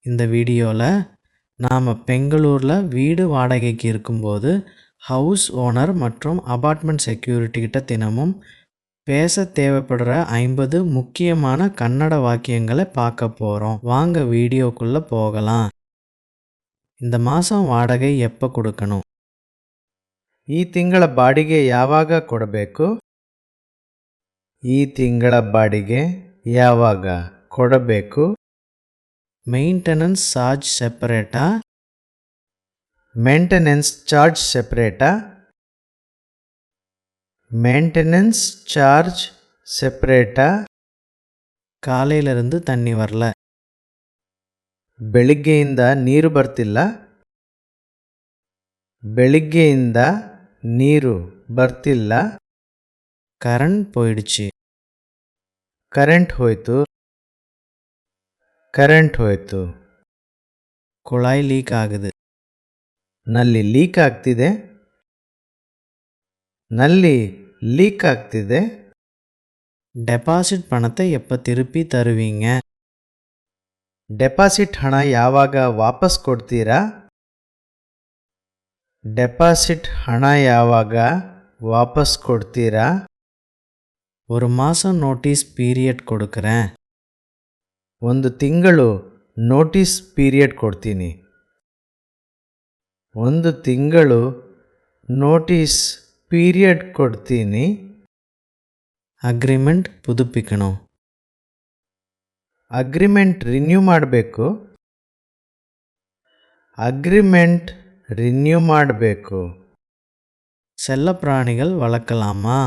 இந்த வீடியோவில் நாம் பெங்களூரில் வீடு வாடகைக்கு இருக்கும்போது ஹவுஸ் ஓனர் மற்றும் அபார்ட்மெண்ட் செக்யூரிட்டி கிட்ட தினமும் பேச தேவைப்படுற 50 முக்கியமான கன்னட வாக்கியங்களை பார்க்க போகிறோம். வாங்க வீடியோக்குள்ளே போகலாம். இந்த மாதம் வாடகை எப்போ கொடுக்கணும்? ಈ ತಿಂಗಳ ಬಾಡಿಗೆ ಯಾವಾಗ ಕೊಡಬೇಕು? ಈ ತಿಂಗಳ ಬಾಡಿಗೆ ಯಾವಾಗ ಕೊಡಬೇಕು? ಮೇಂಟೆನೆನ್ಸ್ ಚಾರ್ಜ್ ಸೆಪರೇಟಾ? ಮೇಂಟೆನೆನ್ಸ್ ಚಾರ್ಜ್ ಸೆಪರೇಟಾ? ಮೇಂಟೆನೆನ್ಸ್ ಚಾರ್ಜ್ ಸೆಪರೇಟಾ? ಕಾலையிலிருந்து தண்ணி வரல. ಬೆಳಿಗ್ಗೆಯಿಂದ ನೀರು ಬರ್ತಿಲ್ಲ. ಬೆಳಿಗ್ಗೆಯಿಂದ ನೀರು ಬರ್ತಿಲ್ಲ. ಕರೆಂಟ್ போயிடுச்சு. ಕರೆಂಟ್ ಹೋಯ್ತು. ಕರೆಂಟ್ ಹೋಯ್ತು. குழாய் ಲೀಕ್ ಆಗಿದೆ. ನಲ್ಲಿ ಲೀಕ್ ಆಗ್ತಿದೆ. ನಲ್ಲಿ ಲೀಕ್ ಆಗ್ತಿದೆ. ಡೆಪಾಸಿಟ್ ಪಣத்தை எப்போ திருப்பி தருவீங்க? ಡೆಪಾಸಿಟ್ ಹಣ ಯಾವಾಗ ವಾಪಸ್ ಕೊಡ್ತೀರಾ? ಡೆಪಾಸಿಟ್ ಹಣ ಯಾವಾಗ ವಾಪಸ್ ಕೊಡ್ತೀರಾ? ஒரு மாதம் நோட்டீஸ் பீரியட் கொடுக்குறேன். ಒಂದು ತಿಂಗಳು ನೋಟಿಸ್ ಪೀರಿಯಡ್ ಕೊಡ್ತೀನಿ. ಒಂದು ತಿಂಗಳು ನೋಟಿಸ್ ಪೀರಿಯಡ್ ಕೊಡ್ತೀನಿ. ಅಗ್ರಿಮೆಂಟ್ புதுப்பிக்கணும். ಅಗ್ರಿಮೆಂಟ್ ರಿನ್ಯೂ ಮಾಡಬೇಕು. ಅಗ್ರಿಮೆಂಟ್ ರಿನ್ಯೂ ಮಾಡಬೇಕು. செல்ல பிராணிகள் வளர்க்கலாமா?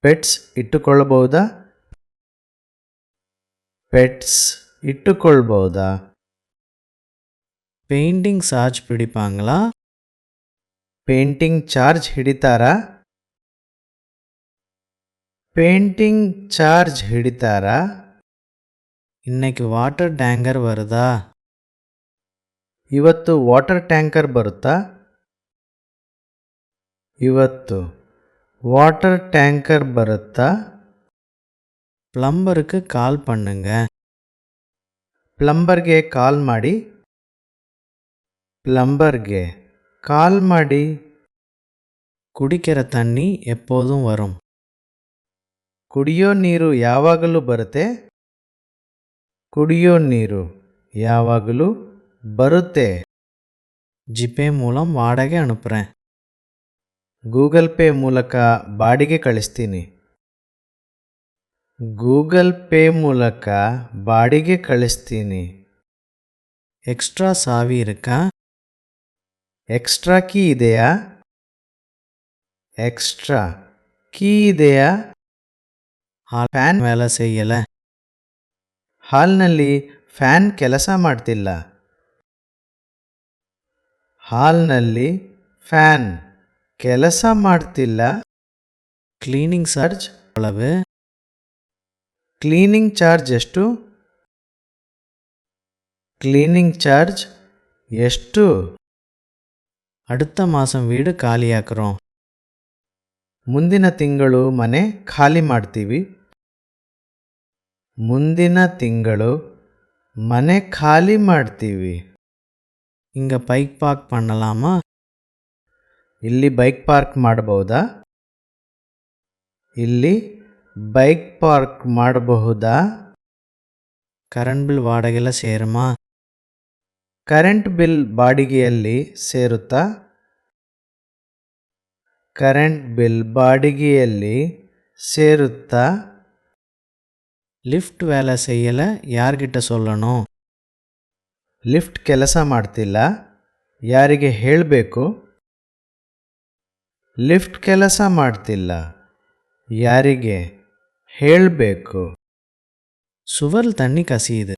ಪೆಟ್ಸ್ ಇಟ್ಟುಕೊಳ್ಳಬಹುದಾ? ಪೆಟ್ಸ್ ಇಟ್ಟುಕೊಳ್ಬಹುದಾ? பெயிண்டிங் சார்ஜ் பிடிப்பாங்களா? ಪೇಂಟಿಂಗ್ ಚಾರ್ಜ್ ಹಿಡಿತಾರಾ? ಪೇಂಟಿಂಗ್ ಚಾರ್ಜ್ ಹಿಡಿತಾರಾ? இன்னைக்கு வாட்டர் டேங்கர் வருதா? ಇವತ್ತು ವಾಟರ್ ಟ್ಯಾಂಕರ್ ಬರುತ್ತಾ? ಇವತ್ತು ವಾಟರ್ ಟ್ಯಾಂಕರ್ ಬರುತ್ತಾ? ಪ್ಲಂಬருக்கு ಕಾಲ್ பண்ணுங்க. ಪ್ಲಂಬರ್ಗೆ ಕಾಲ್ ಮಾಡಿ. ಪ್ಲಂಬರ್ಗೆ ಕಾಲ್ ಮಾಡಿ. குடிக்கிற தண்ணி எப்போதும் வரும். ಕುಡಿಯೋ ನೀರು ಯಾವಾಗಲೂ ಬರುತ್ತೆ. ಕುಡಿಯೋ ನೀರು ಯಾವಾಗಲೂ ಬರುತ್ತೆ. ஜிபே மூலம் வாடகை அனுப்புகிறேன். ಗೂಗಲ್ ಪೇ ಮೂಲಕ ಬಾಡಿಗೆ ಕಳಿಸ್ತೀನಿ. ಗೂಗಲ್ ಪೇ ಮೂಲಕ ಬಾಡಿಗೆ ಕಳಿಸ್ತೀನಿ. ಎಕ್ಸ್ಟ್ರಾ சாவி இருக்கா? ಎಕ್ಸ್ಟ್ರಾ ಕೀ ಇದೆಯಾ? ಎಕ್ಸ್ಟ್ರಾ ಕೀ ಇದೆಯಾ? ಫ್ಯಾನ್ வேலை செய்யல. ಹಾಲ್ನಲ್ಲಿ ಫ್ಯಾನ್ ಕೆಲಸ ಮಾಡ್ತಿಲ್ಲ. ಹಾಲ್ನಲ್ಲಿ ಫ್ಯಾನ್ ಕೆಲಸ ಮಾಡ್ತಿಲ್ಲ. ಕ್ಲೀನಿಂಗ್ ಚಾರ್ಜ್ எவ்வளவு? ಕ್ಲೀನಿಂಗ್ ಚಾರ್ಜ್ ಎಷ್ಟು? ಕ್ಲೀನಿಂಗ್ ಚಾರ್ಜ್ ಎಷ್ಟು? அடுத்த மாதம் வீடு காலியாக்குறோம். ಮುಂದಿನ ತಿಂಗಳು ಮನೆ ಖಾಲಿ ಮಾಡ್ತೀವಿ. ಮುಂದಿನ ತಿಂಗಳು ಮನೆ ಖಾಲಿ ಮಾಡ್ತೀವಿ. இங்க பைக் பார்க் பண்ணலாமா? ಇಲ್ಲಿ ಬೈಕ್ ಪಾರ್ಕ್ ಮಾಡಬಹುದಾ? ಇಲ್ಲಿ ಬೈಕ್ ಪಾರ್ಕ್ ಮಾಡಬಹುದಾ? ಕರೆಂಟ್ ಬಿಲ್ ವಾடகையில் சேருமா? ಕರೆಂಟ್ ಬಿಲ್ ಬಾಡಿಗೆಯಲ್ಲಿ ಸೇರುತ್ತಾ? ಕರೆಂಟ್ ಬಿಲ್ ಬಾಡಿಗೆಯಲ್ಲಿ ಸೇರುತ್ತಾ? ಲಿಫ್ಟ್ வேலை செய்யல, யார்கிட்ட சொல்லணும்? ಲಿಫ್ಟ್ ಕೆಲಸ ಮಾಡ್ತಿಲ್ಲ, ಯಾರಿಗೆ ಹೇಳಬೇಕು? ಲಿಫ್ಟ್ ಕೆಲಸ ಮಾಡ್ತಿಲ್ಲ, ಯಾರಿಗೆ ಹೇಳಬೇಕು? சுவர் தண்ணி கசியுது.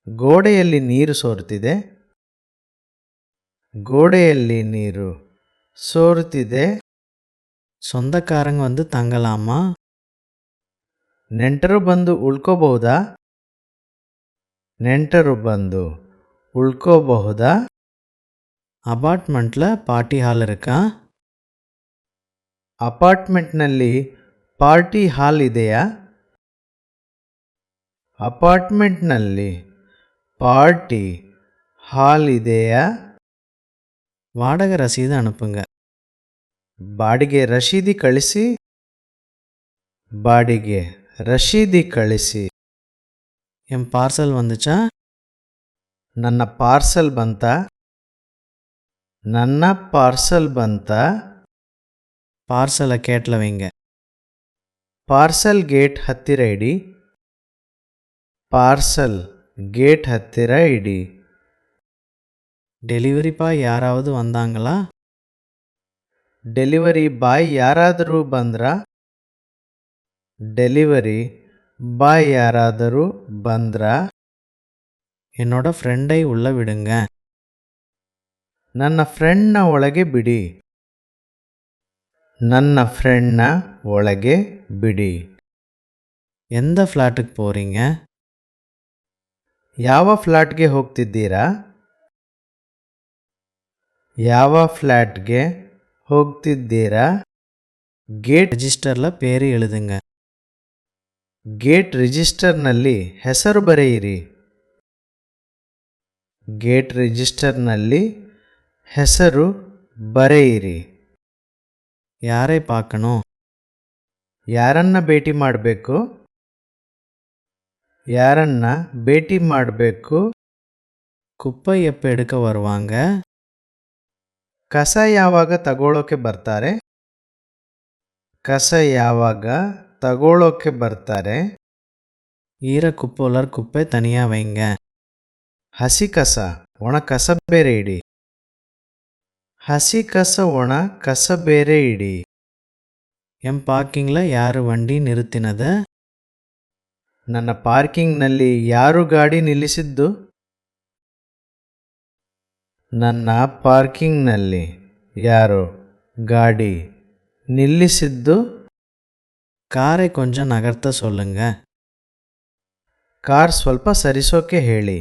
ಗೋಡೆಯಲ್ಲಿ ನೀರು ಸೋರುತ್ತಿದೆ. ಗೋಡೆಯಲ್ಲಿ ನೀರು ಸೋರುತ್ತಿದೆ. சொந்தக்காரங்க வந்து தங்கலாமா? ನೆಂಟರು ಬಂದು ಉಳ್ಕೋಬಹುದಾ? ನೆಂಟರು ಬಂದು ಉಳ್ಕೋಬಹುದಾ? அபார்ட்மெண்ட்டில் பார்ட்டி ஹால் இருக்கா? ಅಪಾರ್ಟ್ಮೆಂಟ್ನಲ್ಲಿ ಪಾರ್ಟಿ ಹಾಲ್ ಇದೆಯಾ? ಅಪಾರ್ಟ್ಮೆಂಟ್ನಲ್ಲಿ ಪಾರ್ಟಿ ಹಾಲ್ ಇದೆಯಾ? வாடகை ரசீது அனுப்புங்க. ಬಾಡಿಗೆ ರಶೀದಿ ಕಳಿಸಿ. ಬಾಡಿಗೆ ರಶೀದಿ ಕಳಿಸಿ. என் பார்சல் வந்துச்சா? ನನ್ನ ಪಾರ್ಸಲ್ ಬಂತ? ನನ್ನ ಪಾರ್ಸಲ್ ಬಂತ? பார்சலை கேட்டில் வைங்க. ಪಾರ್ಸಲ್ ಗೇಟ್ ಹತ್ತಿರ ಇಡಿ. ಪಾರ್ಸಲ್ ಗೇಟ್ ಹತ್ತಿರ ಇಡಿ. டெலிவரி பாய் யாராவது வந்தாங்களா? ಡೆಲಿವರಿ ಬಾಯ್ ಯಾರಾದರೂ ಬಂದ್ರಾ? ಡೆಲಿವರಿ ಬಾಯ್ ಯಾರಾದರೂ ಬಂದ್ರಾ? என்னோட ஃப்ரெண்டை உள்ள விடுங்க. ನನ್ನ ಫ್ರೆಂಡ್ನ ಒಳಗೆ ಬಿಡಿ. ನನ್ನ ಫ್ರೆಂಡ್ನ ಒಳಗೆ ಬಿಡಿ. எந்த ஃப்ளாட்டுக்கு போகிறீங்க? ಯಾವ ಫ್ಲಾಟ್ಗೆ ಹೋಗ್ತಿದ್ದೀರಾ? ಯಾವ ಫ್ಲಾಟ್ಗೆ ಹೋಗ್ತಿದ್ದೀರಾ? ಗೇಟ್ ரெஜிஸ்டரில் பேர் எழுதுங்க. ಗೇಟ್ ರಿಜಿಸ್ಟರ್ನಲ್ಲಿ ಹೆಸರು ಬರೆಯಿರಿ. ಗೇಟ್ ರಿಜಿಸ್ಟರ್ನಲ್ಲಿ ಹೆಸರು ಬರೆಯಿರಿ. யாரை பார்க்கணும்? ಯಾರನ್ನ ಭೇಟಿ ಮಾಡಬೇಕು? ಯಾರನ್ನ ಭೇಟಿ ಮಾಡಬೇಕು? குப்பை எப்போ எடுக்க வருவாங்க? ಕಸ ಯಾವಾಗ ತಗೊಳ್ಳೋಕೆ ಬರ್ತಾರೆ? ಕಸ ಯಾವಾಗ ತಗೊಳ್ಳೋಕೆ ಬರ್ತಾರೆ? ஈர குப்பை உலர் குப்பை தனியாக வைங்க. ಹಸಿ ಕಸ ಒಣ ಕಸ ಬೇರೆ ಇಡಿ. ಹಸಿ ಕಸ ಒಣ ಕಸ ಬೇರೆ ಇಡಿ. என் பார்க்கிங்கில் யார் வண்டி நிறுத்தினது? ನನ್ನ ಪಾರ್ಕಿಂಗ್ನಲ್ಲಿ ಯಾರು ಗಾಡಿ ನಿಲ್ಲಿಸಿದ್ದು? ನನ್ನ ಪಾರ್ಕಿಂಗ್ನಲ್ಲಿ ಯಾರು ಗಾಡಿ ನಿಲ್ಲಿಸಿದ್ದು? காரை கொஞ்சம் நகர்த்த சொல்லுங்க. ಕಾರ್ ಸ್ವಲ್ಪ ಸರಿಸೋಕೆ ಹೇಳಿ.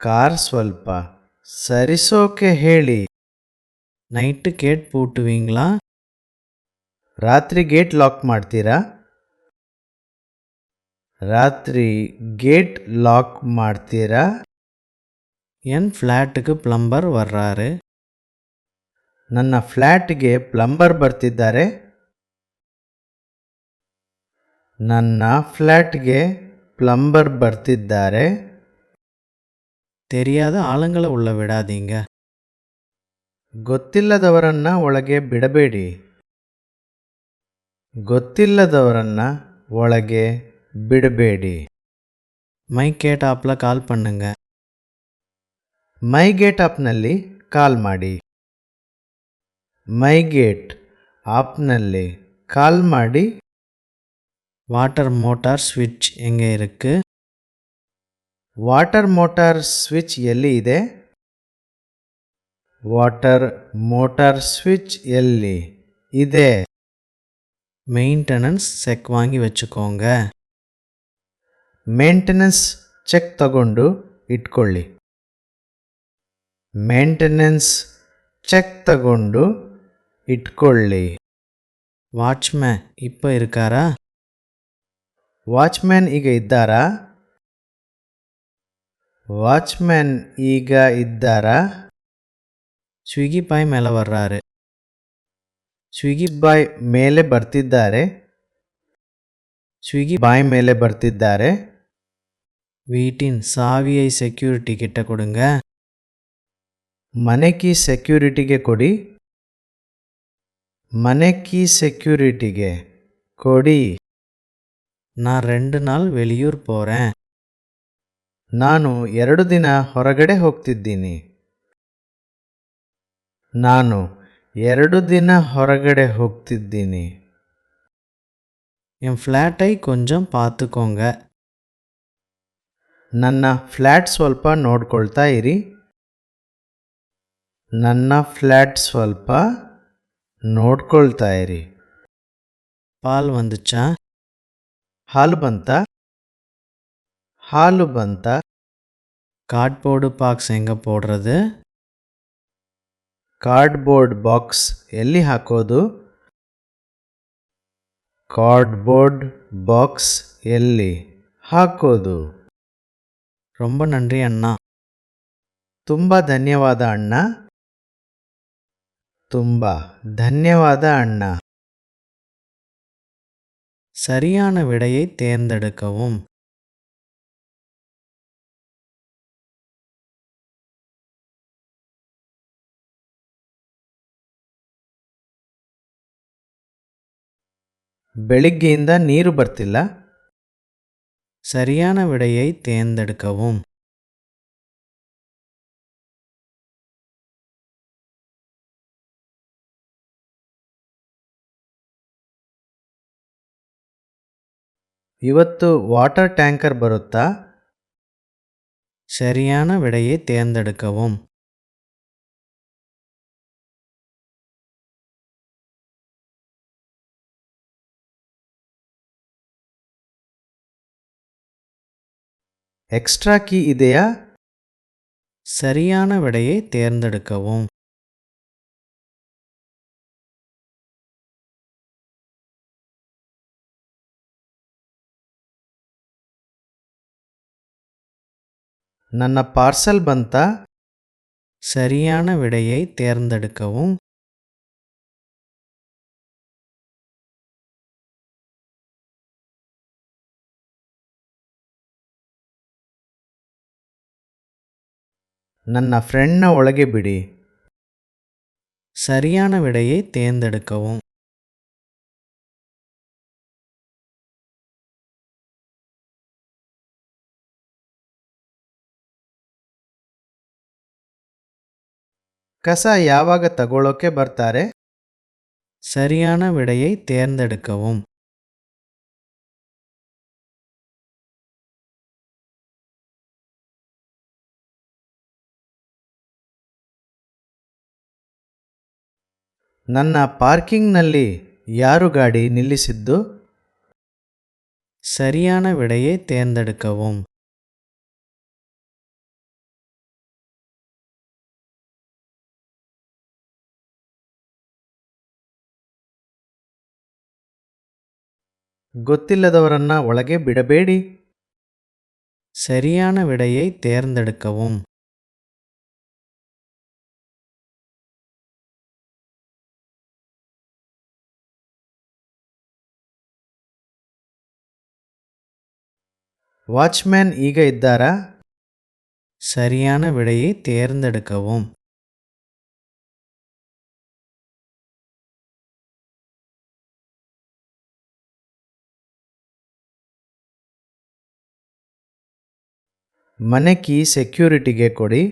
ಕಾರ್ ಸ್ವಲ್ಪ ಸರಿಸೋಕೆ ಹೇಳಿ. நைட்டு கேட் பூட்டுவீங்களா? ರಾತ್ರಿ ಗೇಟ್ ಲಾಕ್ ಮಾಡ್ತೀರಾ? ರಾತ್ರಿ ಗೇಟ್ ಲಾಕ್ ಮಾಡ್ತೀರಾ? என் ஃப்ளாட்டுக்கு பிளம்பர் வர்றாரு. ನನ್ನ ಫ್ಲ್ಯಾಟ್ಗೆ ಪ್ಲಂಬರ್ ಬರ್ತಿದ್ದಾರೆ. ನನ್ನ ಫ್ಲ್ಯಾಟ್ಗೆ ಪ್ಲಂಬರ್ ಬರ್ತಿದ್ದಾರೆ. தெரியாத ஆளுங்களை உள்ள விடாதீங்க. ಗೊತ್ತಿಲ್ಲದವರನ್ನ ಒಳಗೆ ಬಿಡಬೇಡಿ. ಗೊತ್ತಿಲ್ಲದವರನ್ನ ಒಳಗೆ ಬಿಡಬೇಡಿ. மை கேட் ஆப்பில் கால் பண்ணுங்க. ಮೈ ಗೇಟ್ ಆಪ್ನಲ್ಲಿ ಕಾಲ್ ಮಾಡಿ. ಮೈ ಗೇಟ್ ಆಪ್ನಲ್ಲಿ ಕಾಲ್ ಮಾಡಿ. வாட்டர் மோட்டார் ஸ்விட்ச் எங்கே இருக்கு? ವಾಟರ್ ಮೋಟಾರ್ ಸ್ವಿಚ್ ಎಲ್ಲಿ ಇದೆ? ವಾಟರ್ ಮೋಟಾರ್ ಸ್ವಿಚ್ ಎಲ್ಲಿ ಇದೆ? மெயின்டெனன்ஸ் செக் வாங்கி வச்சுக்கோங்க. ಮೇಂಟೆನೆನ್ಸ್ ಚೆಕ್ ತಗೊಂಡು ಇಟ್ಕೊಳ್ಳಿ. ಮೇಂಟೆನೆನ್ಸ್ ಚೆಕ್ ತಗೊಂಡು ಇಟ್ಕೊಳ್ಳಿ. வாட்ச்மேன் இப்போ இருக்காரா? ವಾಚ್ಮ್ಯಾನ್ ಈಗ ಇದ್ದಾರಾ? ವಾಚ್ಮ್ಯಾನ್ ಈಗ ಇದ್ದಾರಾ? ஸ்விக்கி பாய் மேலே வர்றாரு. ಸ್ವಿಗ್ಗಿ ಬಾಯ್ ಮೇಲೆ ಬರ್ತಿದ್ದಾರೆ. ஸ்விக்கி ಬಾಯ್ ಮೇಲೆ ಬರ್ತಿದ್ದಾರೆ. வீட்டின் சாவியை செக்யூரிட்டி கிட்ட கொடுங்க. ಮನೆ ಕೀ ಸೆಕ್ಯೂರಿಟಿಗೆ ಕೊಡಿ. ಮನೆ ಕೀ ಸೆಕ್ಯೂರಿಟಿಗೆ ಕೊಡಿ. நான் 2 நாள் வெளியூர் போகிறேன். ನಾನು 2 ದಿನ ಹೊರಗಡೆ ಹೋಗ್ತಿದ್ದೀನಿ. ನಾನು 2 ದಿನ ಹೊರಗಡೆ ಹೋಗ್ತಿದ್ದೀನಿ. என் ஃப்ளாட்டை கொஞ்சம் பார்த்துக்கோங்க. ನನ್ನ ಫ್ಲ್ಯಾಟ್ ಸ್ವಲ್ಪ ನೋಡ್ಕೊಳ್ತಾ ಇರಿ. ನನ್ನ ಫ್ಲ್ಯಾಟ್ ಸ್ವಲ್ಪ ನೋಡ್ಕೊಳ್ತಾ ಇರಿ. பால் வந்துச்சா? ಹಾಲು ಬಂತ? ಹಾಲು ಬಂತ? கார்ட்போர்டு பாக்ஸ் எங்கே போடுறது? ಕಾರ್ಡ್ಬೋರ್ಡ್ ಬಾಕ್ಸ್ ಎಲ್ಲಿ ಹಾಕೋದು? ಕಾರ್ಡ್ಬೋರ್ಡ್ ಬಾಕ್ಸ್ ಎಲ್ಲಿ ಹಾಕೋದು? ரொம்ப நன்றி அண்ணா. ತುಂಬ ಧನ್ಯವಾದ ಅಣ್ಣ. ತುಂಬ ಧನ್ಯವಾದ ಅಣ್ಣ. சரியான விடையை தேர்ந்தெடுக்கவும். ಬೆಳಿಗ್ಗೆಯಿಂದ ನೀರು ಬರ್ತಿಲ್ಲ. சரியான விடையை தேர்ந்தெடுக்கவும். ಇವತ್ತು ವಾಟರ್ ಟ್ಯಾಂಕರ್ ಬರುತ್ತಾ? சரியான விடையை தேர்ந்தெடுக்கவும். ಎಕ್ಸ್ಟ್ರಾ ಕೀ ಇದೆಯಾ? சரியான விடையை தேர்ந்தெடுக்கவும். ನನ್ನ ಪಾರ್ಸಲ್ ಬಂತಾ? சரியான விடையை தேர்ந்தெடுக்கவும். ನನ್ನ ಫ್ರೆಂಡ್ನ ಒಳಗೆ ಬಿಡಿ. சரியான விடையை தேர்ந்தெடுக்கவும். ಕಸ ಯಾವಾಗ ತಗೊಳ್ಳೋಕೆ ಬರ್ತಾರೆ? சரியான விடையை தேர்ந்தெடுக்கவும். ನನ್ನ ಪಾರ್ಕಿಂಗ್ನಲ್ಲಿ ಯಾರು ಗಾಡಿ ನಿಲ್ಲಿಸಿದ್ದು? சரியான விடையை தேர்ந்தெடுக்கவும். ಗೊತ್ತಿಲ್ಲದವರನ್ನ ಒಳಗೆ ಬಿಡಬೇಡಿ. சரியான விடையை தேர்ந்தெடுக்கவும். ವಾಚ್ಮ್ಯಾನ್ ಈಗ ಇದ್ದಾರಾ? சரியான விடையை தேர்ந்தெடுக்கவும். ಮನೆ ಕೀ ಸೆಕ್ಯೂರಿಟಿಗೆ ಕೊಡಿ.